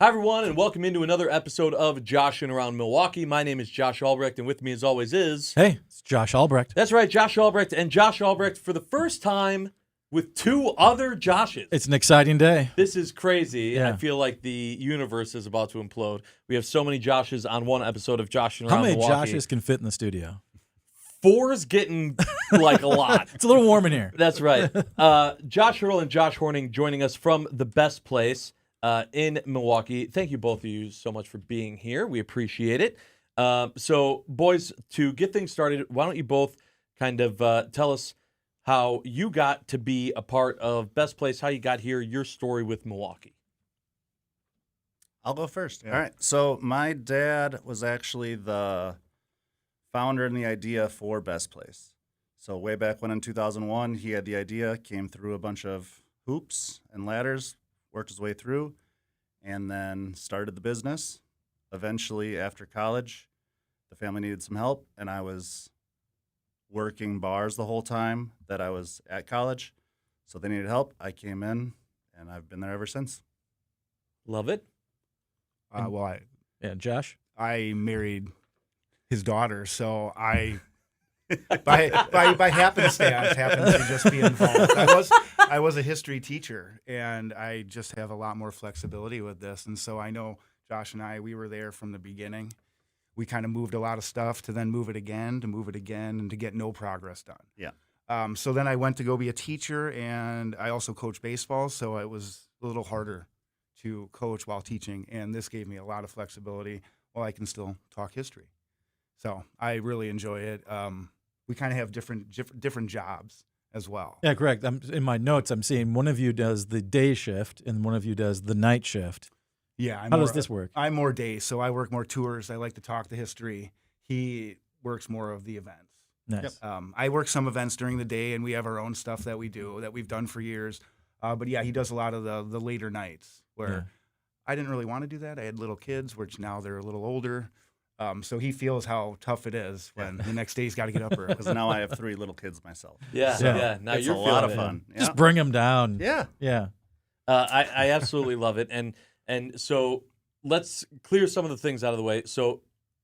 Hi, everyone, and welcome into another episode of Joshing Around Milwaukee. My name is Josh Albrecht, and with me, as always, is... Hey, it's Josh Albrecht. That's right, Josh Albrecht, and Josh Albrecht for the first time with two other Joshes. It's an exciting day. This is crazy. Yeah. I feel like the universe is about to implode. We have so many Joshes on one episode of Joshing Around How many Milwaukee. Joshes can fit in the studio? Four's getting like a lot. It's a little warm in here. That's right. Josh Haertel and Josh Hornung joining us from the best place in Milwaukee. Thank you, both of you, so much for being here. We appreciate it. So, boys, to get things started, why don't you both kind of tell us how you got to be a part of Best Place, how you got here, your story with Milwaukee. I'll go first. Yeah. All right. So my dad was actually the founder and the idea for Best Place. So way back when in 2001, he had the idea, came through a bunch of hoops and ladders, worked his way through, and then started the business. Eventually, after college, the family needed some help, and I was working bars the whole time that I was at college. So they needed help. I came in, and I've been there ever since. Love it. Yeah, Josh? I married his daughter, so I, by happenstance, happened to just be involved. I was a history teacher, and I just have a lot more flexibility with this. And so I know Josh and I, we were there from the beginning. We kind of moved a lot of stuff to then move it again, and to get no progress done. Yeah. So then I went to go be a teacher, and I also coach baseball, so it was a little harder to coach while teaching, and this gave me a lot of flexibility while I can still talk history. So I really enjoy it. We kind of have different jobs as well. Yeah, correct. In my notes, I'm seeing one of you does the day shift and one of you does the night shift. Yeah. How does this work? I'm more days, so I work more tours. I like to talk the history. He works more of the events. Nice. Yep. I work some events during the day, and we have our own stuff that we do that we've done for years. But yeah, he does a lot of the later nights where I didn't really want to do that. I had little kids, which now they're a little older. So he feels how tough it is when the next day he's got to get up early. Because now I have 3 little kids myself. Yeah, So, yeah. Now it's you're a lot of feeling it. fun. Yeah. Just bring them down. Yeah. Yeah. I absolutely love it. And so let's clear some of the things out of the way. So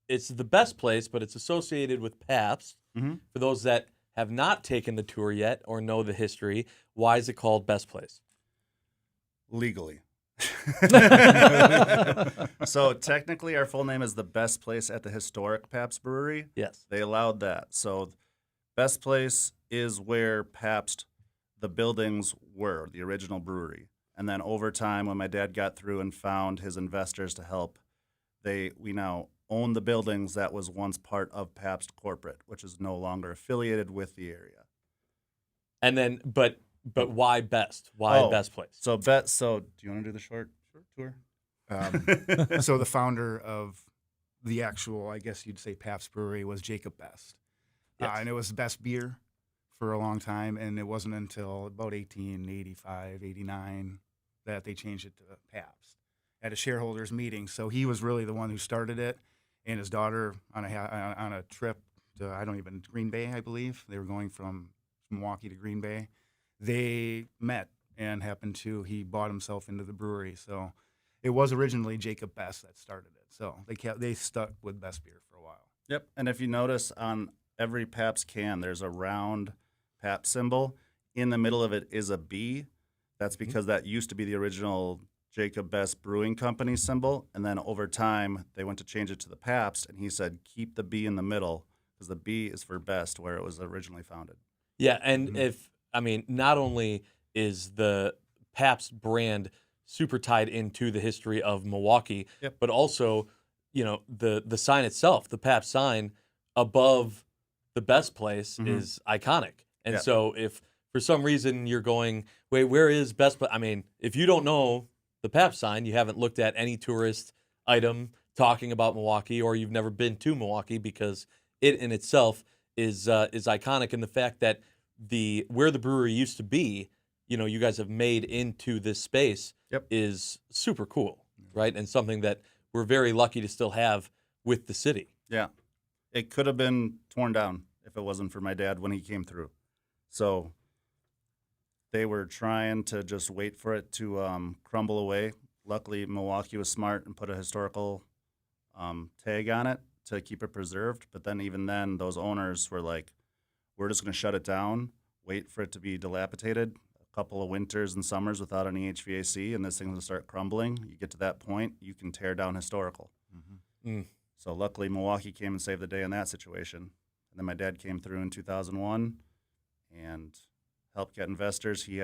it's the best place, but it's associated with Pabst. Mm-hmm. For those that have not taken the tour yet or know the history, why is it called Best Place? Legally. So technically our full name is the Best Place at the Historic Pabst Brewery. Yes. They allowed that. So Best Place is where Pabst, the buildings were, the original brewery. And then over time, when my dad got through and found his investors to help, we now own the buildings that was once part of Pabst Corporate, which is no longer affiliated with the area. And then, but why Best? Why Best Place? So do you want to do the short tour? So the founder of the actual, I guess you'd say, Pabst Brewery was Jacob Best. Yes. And it was the best beer for a long time, and it wasn't until about 1885, 89 that they changed it to Pabst at a shareholders meeting. So he was really the one who started it, and his daughter on a trip to, Green Bay, I believe. They were going from Milwaukee to Green Bay. They met and he bought himself into the brewery. So it was originally Jacob Best that started it. So they stuck with Best beer for a while. Yep. And if you notice on every Pabst can, there's a round Pabst symbol. In the middle of it is a B. That's because that used to be the original Jacob Best Brewing Company symbol. And then over time, they went to change it to the Pabst. And he said, keep the B in the middle because the B is for Best, where it was originally founded. Yeah, and not only is the Pabst brand super tied into the history of Milwaukee, but also, the sign itself, the Pabst sign above the Best Place is iconic. And so if for some reason you're going, wait, where is Best Place? If you don't know the Pabst sign, you haven't looked at any tourist item talking about Milwaukee, or you've never been to Milwaukee, because it in itself is iconic. And the fact that where the brewery used to be, you guys have made into this space is super cool, right? And something that we're very lucky to still have with the city. Yeah. It could have been torn down if it wasn't for my dad when he came through. So they were trying to just wait for it to crumble away. luckily Milwaukee was smart and put a historical tag on it to keep it preserved. But then even then, those owners were like, we're just going to shut it down, wait for it to be dilapidated, a couple of winters and summers without any HVAC, and this thing's going to start crumbling. You get to that point, you can tear down historical. Mm. So luckily, Milwaukee came and saved the day in that situation. And then my dad came through in 2001 and helped get investors. He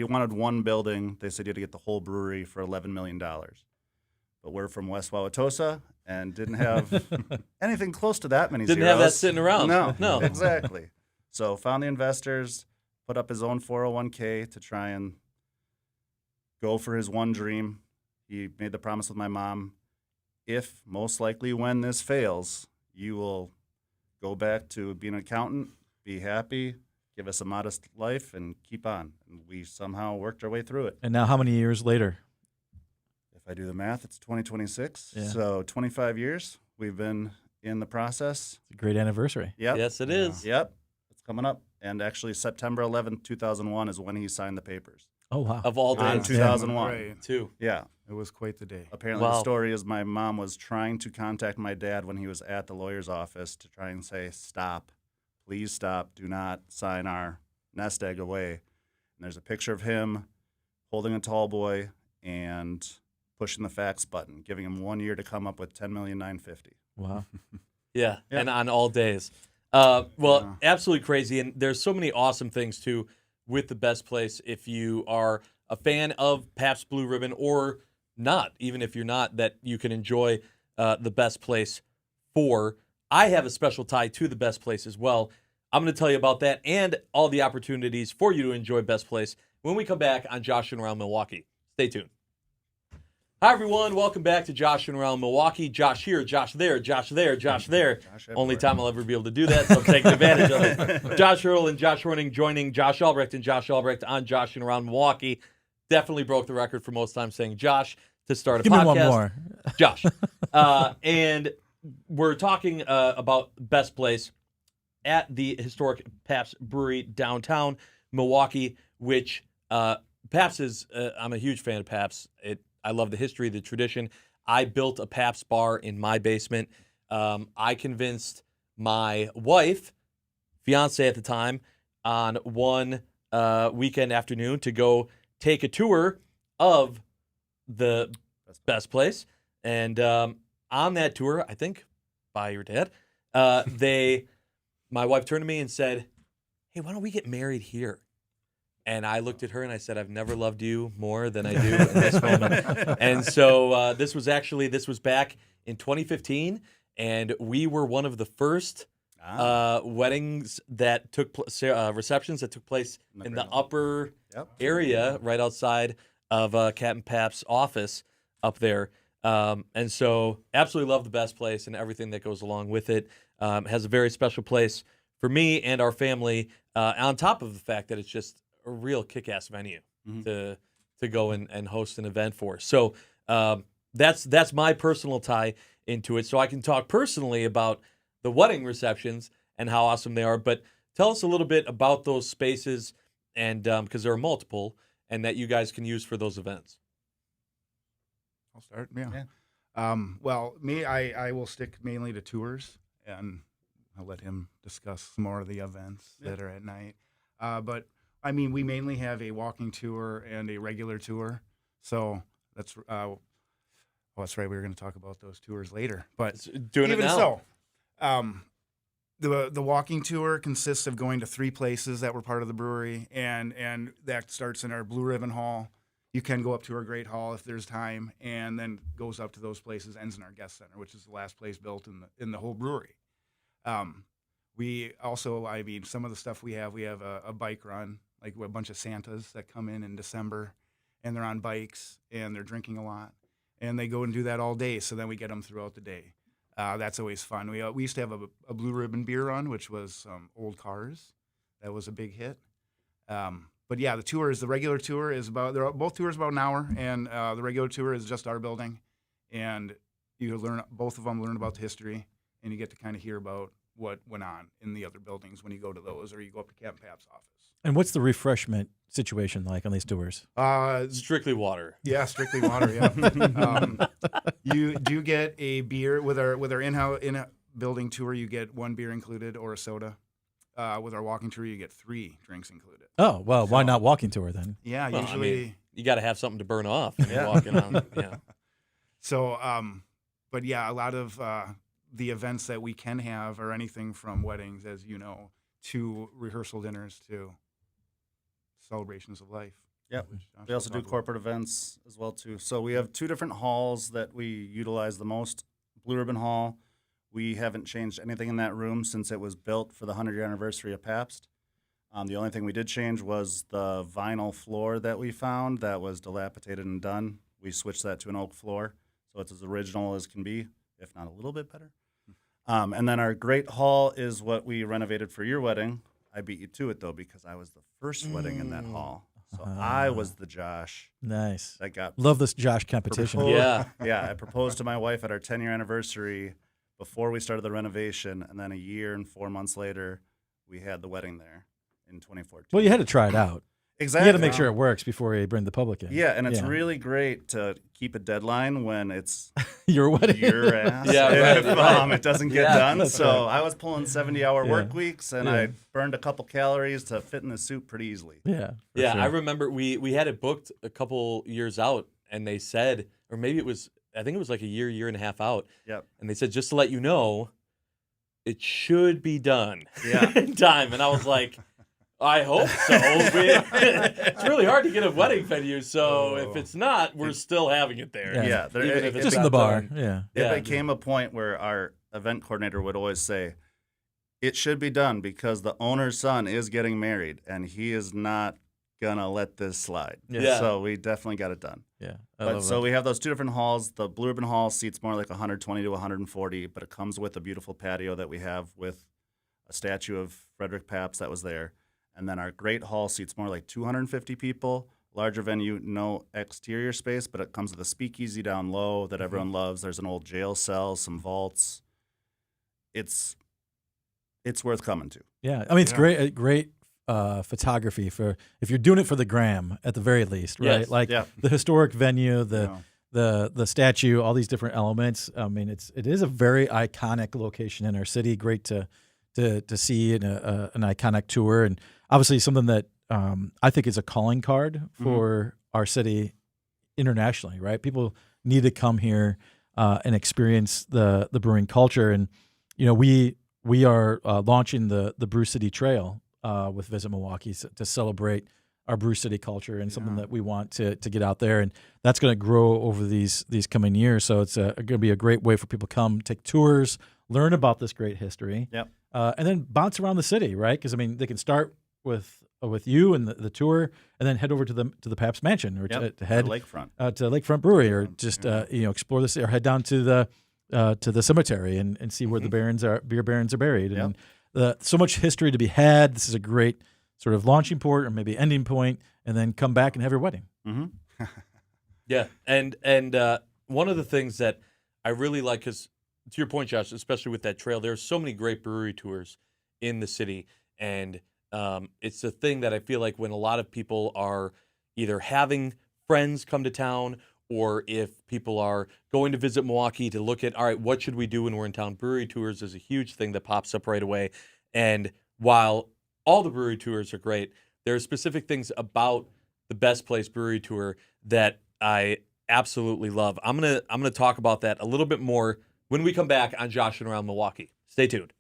wanted one building. They said he had to get the whole brewery for $11 million. But we're from West Wauwatosa and didn't have anything close to that many Didn't zeros. have that sitting around. No, exactly. So found the investors, put up his own 401k to try and go for his one dream. He made the promise with my mom, if most likely when this fails, you will go back to being an accountant, be happy, give us a modest life, and keep on. And we somehow worked our way through it. And now how many years later? If I do the math, it's 2026. Yeah. So 25 years we've been in the process. It's a great anniversary. Yep. Yes, it is. Yep. It's coming up. And actually September 11th, 2001 is when he signed the papers. Oh, wow. Of all On days, 2001. Right. too. Yeah. It was quite the day. Apparently Wow. the story is my mom was trying to contact my dad when he was at the lawyer's office to try and say, stop, please stop, do not sign our nest egg away. And there's a picture of him holding a tall boy and pushing the fax button, giving him 1 year to come up with $10,950,000. Wow. Yeah, Yeah. and on all days. Absolutely crazy. And there's so many awesome things, too, with the Best Place. If you are a fan of Pabst Blue Ribbon or not, even if you're not, that you can enjoy the Best Place for. I have a special tie to the Best Place as well. I'm going to tell you about that and all the opportunities for you to enjoy Best Place when we come back on Joshing Around Milwaukee. Stay tuned. Hi, everyone. Welcome back to Joshing Around Milwaukee. Josh here, Josh there, Josh there, Josh there. Josh Only everywhere. time I'll ever be able to do that, so I'm taking advantage of it. Josh Earl and Josh Hornung joining Josh Albrecht and Josh Albrecht on Joshing Around Milwaukee. Definitely broke the record for most times saying Josh to start a Give podcast. me one more. Josh. And we're talking about Best Place at the Historic Pabst Brewery downtown Milwaukee, which Pabst is, I'm a huge fan of Pabst. I love the history, the tradition. I built a Pabst bar in my basement. I convinced my wife, fiance at the time, on one weekend afternoon to go take a tour of the Best Place. And on that tour, I think by your dad, my wife turned to me and said, hey, why don't we get married here? And I looked at her and I said, I've never loved you more than I do in this moment. And so this was back in 2015, and we were one of the first weddings that took receptions that took place in the upper area right outside of Captain Pabst's office up there. And so absolutely love the Best Place and everything that goes along with it. Has a very special place for me and our family, on top of the fact that it's just a real kick-ass venue to go and host an event for. So that's my personal tie into it. So I can talk personally about the wedding receptions and how awesome they are. But tell us a little bit about those spaces, and because there are multiple, and that you guys can use for those events. I'll start. Yeah. Well, I will stick mainly to tours, and I'll let him discuss more of the events that are at night. But I mean, we mainly have a walking tour and a regular tour. So that's that's right. We were going to talk about those tours later, but Doing it even now. so, the walking tour consists of going to 3 places that were part of the brewery, and that starts in our Blue Ribbon Hall. You can go up to our Great Hall if there's time, and then goes up to those places, ends in our Guest Center, which is the last place built in the whole brewery. We also, I mean, some of the stuff we have a bike run, like a bunch of Santas that come in December, and they're on bikes, and they're drinking a lot, and they go and do that all day, so then we get them throughout the day. That's always fun. We used to have a Blue Ribbon beer run, which was old cars. That was a big hit. But yeah, the regular tour is both tours about an hour, and the regular tour is just our building, and you both of them learn about the history, and you get to kind of hear about what went on in the other buildings when you go to those, or you go up to Captain Pabst's office. And what's the refreshment situation like on these tours? Strictly water. Yeah, strictly water. Yeah. You do get a beer with our in building tour. You get one beer included or a soda. With our walking tour, you get 3 drinks included. Oh, well, why not walking tour then? Yeah, Well, usually. I mean, you got to have something to burn off when you're walking on. Yeah. So, but yeah, a lot of the events that we can have are anything from weddings, as you know, to rehearsal dinners, to celebrations of life. Yep. which Josh We also will do talk about. corporate events as well too. So we have 2 different halls that we utilize the most. Blue Ribbon Hall, we haven't changed anything in that room since it was built for the 100-year anniversary of Pabst. The only thing we did change was the vinyl floor that we found that was dilapidated and done. We switched that to an oak floor, so it's as original as can be, if not a little bit better. And then our great hall is what we renovated for your wedding. I beat you to it, though, because I was the first wedding in that hall. So I was the Josh Nice. that got Love this Josh competition. proposed. Yeah. Yeah, I proposed to my wife at our 10-year anniversary before we started the renovation, and then a year and 4 months later, we had the wedding there in 2014. Well, you had to try it out. Exactly. You got to make sure it works before you bring the public in. Yeah, and it's really great to keep a deadline when it's Your wedding. your ass. Yeah, right, if right. it doesn't get Yeah, done. that's So right. I was pulling 70-hour work Yeah. weeks, and Yeah. I burned a couple calories to fit in the suit pretty easily. Yeah. for Yeah, sure. I remember we had it booked a couple years out, and they said, or maybe it was, I think it was like a year and a half out, Yep. and they said, just to let you know, it should be done Yeah. in time. And I was like, I hope so. It's really hard to get a wedding venue, so if it's not, we're still having it there. Yeah. Yeah, there- Even it- if it's Just in not the bar. done. Yeah. Yeah. It became a point where our event coordinator would always say, it should be done because the owner's son is getting married, and he is not going to let this slide. Yeah. So we definitely got it done. Yeah. I But love so that. we have those 2 different halls. The Blue Ribbon Hall seats more like 120 to 140, but it comes with a beautiful patio that we have with a statue of Frederick Pabst that was there. And then our Great Hall seats more like 250 people, larger venue, no exterior space, but it comes with a speakeasy down low that everyone loves. There's an old jail cell, some vaults. It's worth coming to. Yeah. I mean, it's great photography for if you're doing it for the gram at the very least, right? Yes. Like Yeah. the historic venue, the Yeah. the statue, all these different elements. I mean, it is a very iconic location in our city. Great to see in an iconic tour, and obviously something that I think is a calling card for our city internationally. Right, people need to come here and experience the brewing culture, and you know we are launching the Brew City Trail with Visit Milwaukee to celebrate our Brew City culture and something that we want to get out there, and that's going to grow over these coming years. So it's going to be a great way for people to come take tours, learn about this great history, Yep. and then bounce around the city, right? Because I mean, they can start with you and the tour, and then head over to the Pabst Mansion, or to head Lakefront. to Lakefront Brewery, or just explore this, or head down to the cemetery and see where the beer barons are buried. Yep. And so much history to be had. This is a great sort of launching port or maybe ending point, and then come back and have your wedding. Mm-hmm. Yeah, and one of the things that I really like, because to your point, Josh, especially with that trail, there's so many great brewery tours in the city, and it's a thing that I feel like when a lot of people are either having friends come to town, or if people are going to visit Milwaukee to look at, all right, what should we do when we're in town? Brewery tours is a huge thing that pops up right away, and while all the brewery tours are great, there are specific things about the Best Place Brewery Tour that I absolutely love. I'm gonna talk about that a little bit more when we come back on Joshing Around Milwaukee. Stay tuned.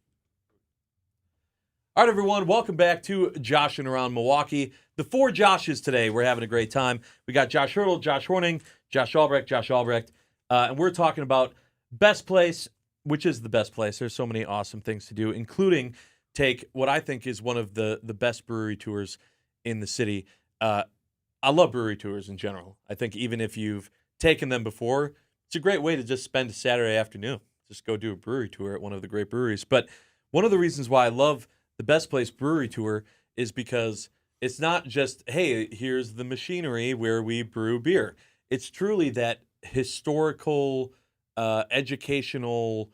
All right, everyone, welcome back to Joshing Around Milwaukee. The 4 Joshes today. We're having a great time. We got Josh Haertel, Josh Hornung, Josh Albrecht, and we're talking about Best Place, which is the best place. There's so many awesome things to do, including take what I think is one of the best brewery tours in the city. I love brewery tours in general. I think even if you've taken them before, it's a great way to just spend a Saturday afternoon. Just go do a brewery tour at one of the great breweries. But one of the reasons why I love the Best Place Brewery Tour is because it's not just, hey, here's the machinery where we brew beer. It's truly that historical, educational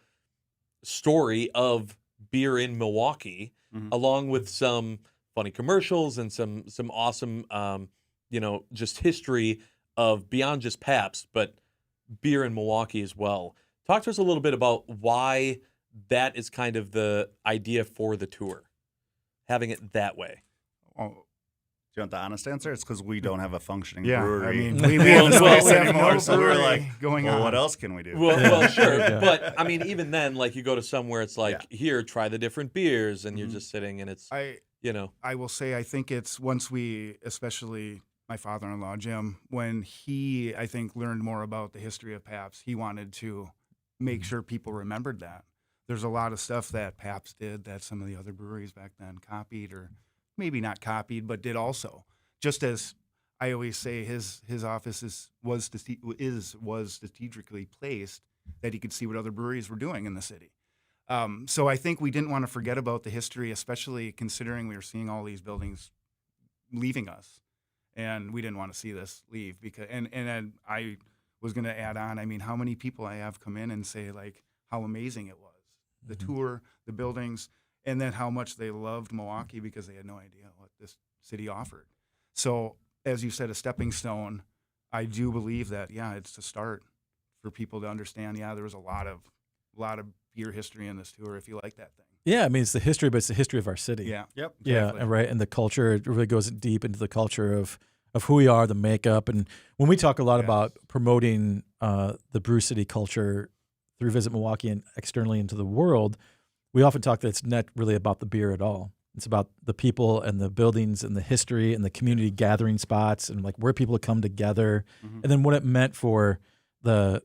story of beer in Milwaukee, along with some funny commercials and some awesome, just history of beyond just Pabst, but beer in Milwaukee as well. Talk to us a little bit about why that is kind of the idea for the tour, having it that way. Oh, do you want the honest answer? It's because we don't have a functioning Yeah, brewery. I mean, we have no space we have anymore, no so we're brewery like, going well, on. what else can we do? Well, sure. But, I mean, even then, like, you go to somewhere, it's like, Yeah. here, try the different beers, and you're just sitting, and it's, I will say, I think it's once we, especially my father-in-law, Jim, when he, I think, learned more about the history of Pabst, he wanted to make sure people remembered that. There's a lot of stuff that Pabst did that some of the other breweries back then copied, or maybe not copied, but did also. Just as I always say, his office was strategically placed that he could see what other breweries were doing in the city. So I think we didn't want to forget about the history, especially considering we were seeing all these buildings leaving us, and we didn't want to see this leave. Because and I was going to add on. I mean, how many people I have come in and say like how amazing it was, the tour, the buildings, and then how much they loved Milwaukee because they had no idea what this city offered. So, as you said, a stepping stone. I do believe that, it's a start for people to understand. Yeah, there was a lot of beer history in this tour. If you like that thing. Yeah, I mean, it's the history, but it's the history of our city. Yeah. Yep. Yeah, and right, and the culture. It really goes deep into the culture of who we are, the makeup, and when we talk a lot about promoting the Brew City culture through Visit Milwaukee and externally into the world, we often talk that it's not really about the beer at all. It's about the people and the buildings and the history and the community gathering spots and like where people come together, and then what it meant for the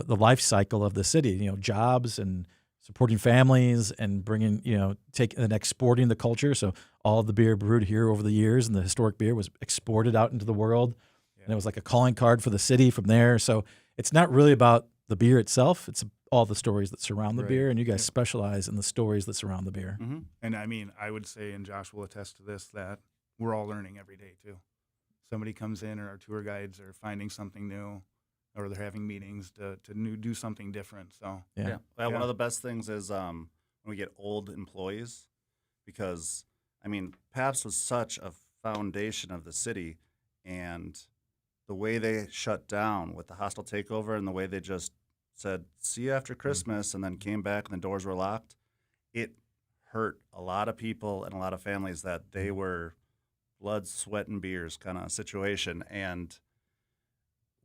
life cycle of the city. Jobs and supporting families and bringing taking and exporting the culture. So all of the beer brewed here over the years and the historic beer was exported out into the world, and it was like a calling card for the city from there. So it's not really about the beer itself. It's all the stories that surround the beer, and you guys specialize in the stories that surround the beer. And I mean, I would say, and Josh will attest to this, that we're all learning every day too. Somebody comes in, or our tour guides are finding something new, or they're having meetings to do something different. So Well, one of the best things is when we get old employees, because I mean, Pabst was such a foundation of the city, and the way they shut down with the hostile takeover and the way they just said, see you after Christmas, and then came back and the doors were locked, it hurt a lot of people and a lot of families that they were blood, sweat, and beers kind of situation. And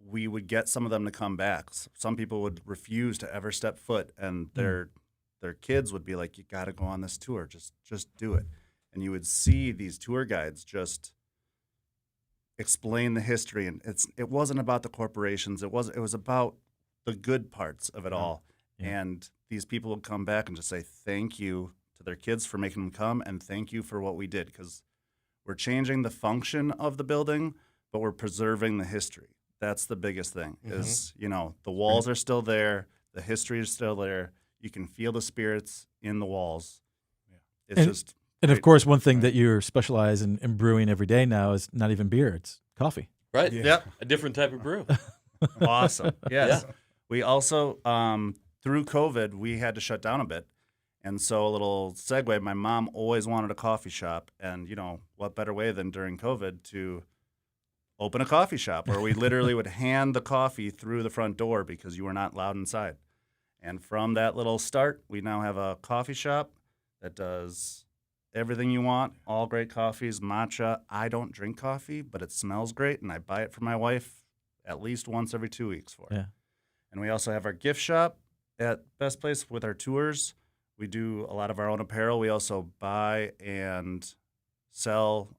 we would get some of them to come back. Some people would refuse to ever step foot, and their kids would be like, you got to go on this tour. Just do it. And you would see these tour guides just explain the history, and it wasn't about the corporations. It was about the good parts of it all. And these people would come back and just say thank you to their kids for making them come, and thank you for what we did, because we're changing the function of the building, but we're preserving the history. That's the biggest thing. Is the walls are still there, the history is still there. You can feel the spirits in the walls. And of course, one thing that you specialize in brewing every day now is not even beer; it's coffee. Right. Yep. A different type of brew. Awesome. Yes. Yeah. We also, through COVID, we had to shut down a bit. And so a little segue, my mom always wanted a coffee shop. And, what better way than during COVID to open a coffee shop where we literally would hand the coffee through the front door because you were not allowed inside. And from that little start, we now have a coffee shop that does everything you want, all great coffees, matcha. I don't drink coffee, but it smells great, and I buy it for my wife at least once every 2 weeks for her. Yeah. And we also have our gift shop at Best Place with our tours. We do a lot of our own apparel. We also buy and sell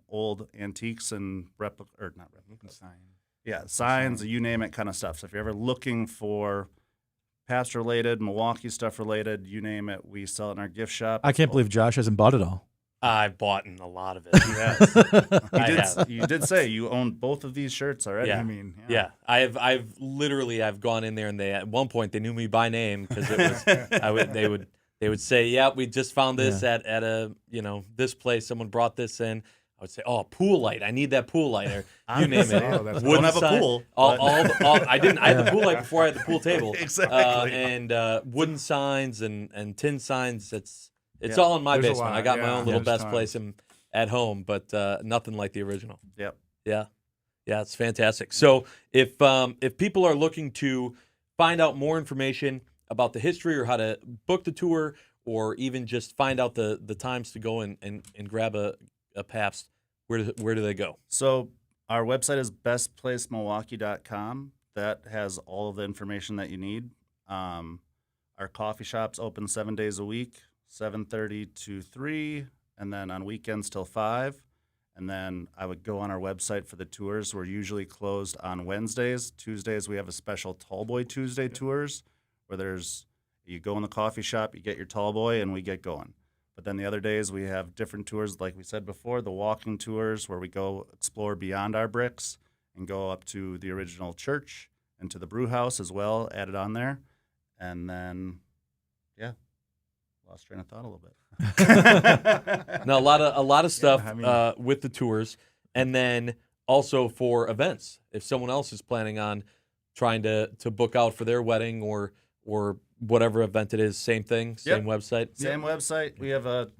old antiques and signs, you name it, kind of stuff. So if you're ever looking for Pabst related, Milwaukee stuff related, you name it, we sell it in our gift shop. I can't believe Josh hasn't bought it all. I've bought in a lot of it. Yes. You did say you own both of these shirts already. Yeah. I mean, I've literally gone in there, and they at one point they knew me by name because it was they would say, yeah, we just found this at a this place, someone brought this in. I would say, oh, pool light. I need that pool light. Or you name it. Oh, that's- Don't have a pool. I didn't. I had the pool light before I had the pool table. Exactly. And wooden signs and tin signs. It's Yeah. all in my There's a basement. lot, I got my yeah. own little There's best tons. place at home, but nothing like the original. Yep. Yeah, yeah, it's fantastic. So if people are looking to find out more information about the history or how to book the tour, or even just find out the times to go and grab a Pabst, where do they go? So our website is bestplacemilwaukee.com. That has all of the information that you need. Our coffee shop's open 7 days a week, 7:30 to 3, and then on weekends till 5. And then I would go on our website for the tours. We're usually closed on Wednesdays. Tuesdays we have a special Tallboy Tuesday tours where you go in the coffee shop, you get your Tallboy, and we get going. But then the other days we have different tours, like we said before, the walking tours where we go explore beyond our bricks and go up to the original church and to the brew house as well, added on there. And then, yeah, lost train of thought a little bit. Now a lot of stuff I mean- with the tours, and then also for events. If someone else is planning on trying to book out for their wedding or whatever event it is, same thing, same website. Same website. We have a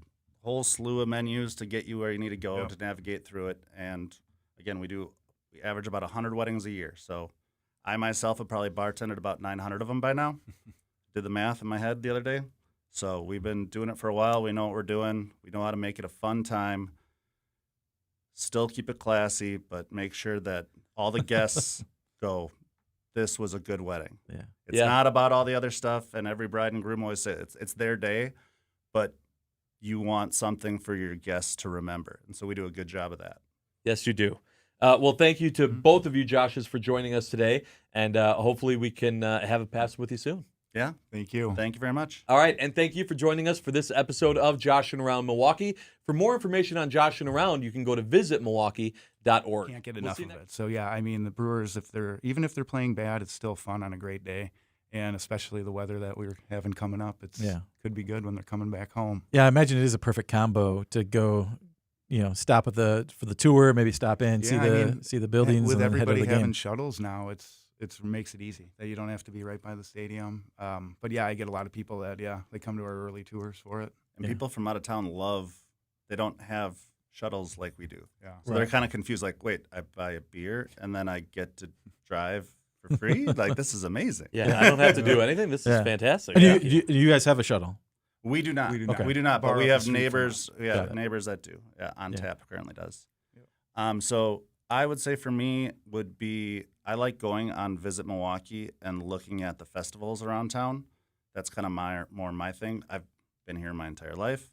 whole slew of menus to get you where you need to go Yep. to navigate through it. And again, we average about 100 weddings a year. So I myself have probably bartended about 900 of them by now. Did the math in my head the other day. So we've been doing it for a while. We know what we're doing. We know how to make it a fun time. Still keep it classy, but make sure that all the guests go, this was a good wedding. Yeah. It's not about all the other stuff, and every bride and groom always say it's their day, but you want something for your guests to remember. And so we do a good job of that. Yes, you do. Well, thank you to both of you, Joshes, for joining us today, and hopefully we can have a Pabst with you soon. Yeah. Thank you. Thank you very much. All right, and thank you for joining us for this episode of Joshing Around Milwaukee. For more information on Joshing Around, you can go to visitmilwaukee.org. Can't get We'll enough see you of next- it. So yeah, I mean the Brewers, even if they're playing bad, it's still fun on a great day, and especially the weather that we're having coming up. Could be good when they're coming back home. Yeah, I imagine it is a perfect combo to go, stop for the tour, maybe stop in, see the buildings, With and then head to everybody the having game. shuttles now, it makes it easy that you don't have to be right by the stadium. But yeah, I get a lot of people that they come to our early tours for it. And people from out of town they don't have shuttles like we do. Yeah. So they're kind of confused, like, wait, I buy a beer and then I get to drive for free? Like, this is amazing. Yeah, I don't have to do anything. This is fantastic. And Yeah. you guys have a shuttle? We do not. We do not. Okay. We do not, but Bar we up the have street from neighbors. us. Yeah, Got it. neighbors that do. Yeah, On Yeah. Tap currently does. So I would say for me would be I like going on Visit Milwaukee and looking at the festivals around town. That's kind of more my thing. I've been here my entire life,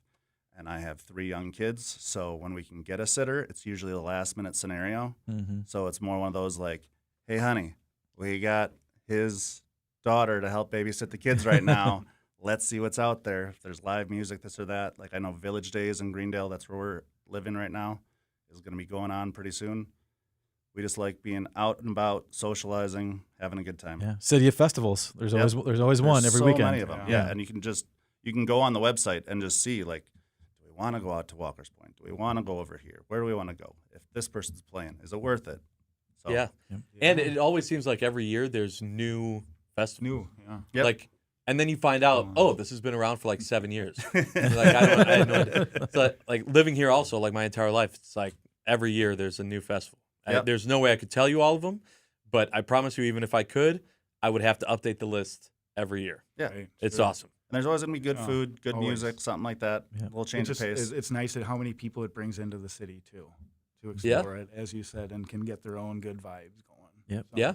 and I have 3 young kids. So when we can get a sitter, it's usually a last minute scenario. Mm-hmm. So it's more one of those like, hey, honey, we got his daughter to help babysit the kids right now. Let's see what's out there. If there's live music, this or that. Like I know Village Days in Greendale, that's where we're living right now, is going to be going on pretty soon. We just like being out and about, socializing, having a good time. Yeah, City of Festivals. There's Yep. always one There's every so weekend. many of them. Yeah, and you can go on the website and just see like, do we want to go out to Walker's Point? Do we want to go over here? Where do we want to go? If this person's playing, is it worth it? So, Yeah. And it always seems like every year there's new festivals. Yeah. Yep. Like, and then you find out, oh, this has been around for like 7 years. Like I had no idea. So like living here also, like my entire life, it's like every year there's a new festival. Yep. There's no way I could tell you all of them, but I promise you, even if I could, I would have to update the list every year. Yeah. Right. It's Sure. awesome. And there's always going to be good Oh, food, good always. music, something like that. Yeah. We'll change the pace. It's nice at how many people it brings into the city too, to Yeah. explore it, as you said, and can get their own good vibes going. Yep. So, Yeah.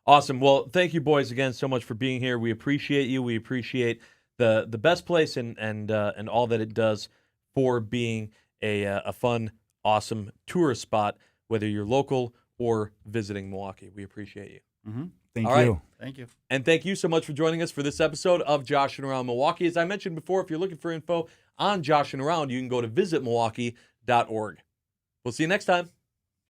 Awesome. Well, thank you boys again so much for being here. We appreciate you. We appreciate the best place and all that it does for being a fun, awesome tourist spot, whether you're local or visiting Milwaukee. We appreciate you. Mm-hmm. Thank All you. right. Thank you. And thank you so much for joining us for this episode of Joshing Around Milwaukee. As I mentioned before, if you're looking for info on Joshing Around, you can go to visitmilwaukee.org. We'll see you next time.